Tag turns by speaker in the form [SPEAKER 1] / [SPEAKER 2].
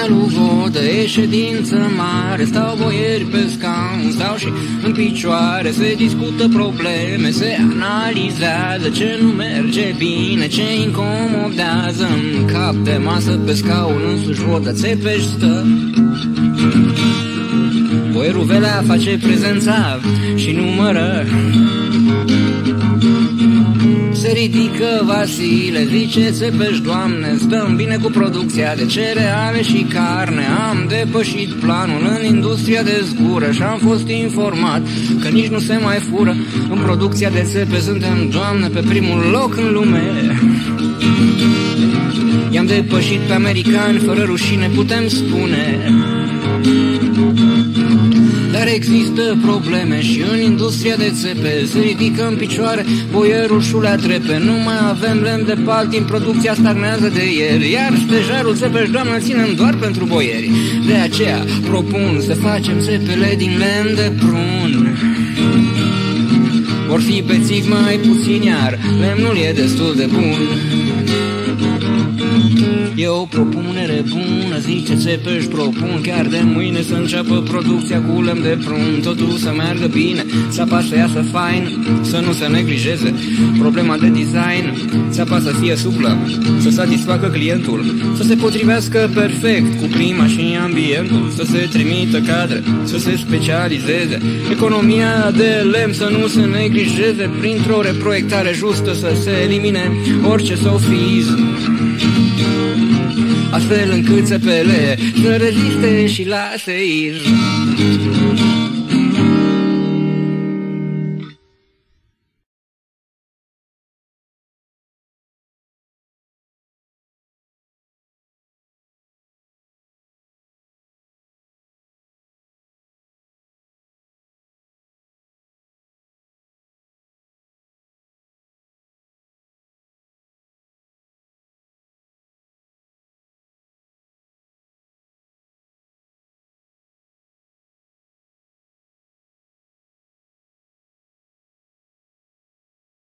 [SPEAKER 1] comisia lui Vodă, e ședință mare, stau boieri pe scaun, stau și în picioare, se discută probleme, se analizează ce nu merge bine, ce incomodează. În cap de masă pe scaun însuși Vodă Țepeș stă. Boierul Velea face prezența și numără. Se ridică Vasile, zice Țepeș, Doamne, stăm bine cu producția de cereale și carne. Am depășit planul în industria de zgură și am fost informat că nici nu se mai fură. În producția de țepe suntem, Doamne, pe primul loc în lume. I-am depășit pe americani, fără rușine putem spune. Dar există probleme și în industria de țepe. Se ridică în picioare boierul Șulea Trepe. Nu mai avem lemn de paltin, producția stagnează de ieri. Iar stejarul Țepeș, Doamne, îl ținem doar pentru boieri. De aceea propun să facem țepele din lemn de prun. Vor fi bețivi mai puțin, iar lemnul e destul de bun. E o propunere bună, zice Țepeș, propun chiar de mâine să înceapă producția cu lemn de prun. Totul să meargă bine, țapa să iasă fain, să nu se neglijeze problema de design. Țapa să fie suplă, să satisfacă clientul, să se potrivească perfect cu prima și ambientul, să se trimită cadre, să se specializeze. Economia de lemn să nu se neglijeze, printr-o reproiectare justă să se elimine orice sofism, astfel încât țepele să reziste și la seism.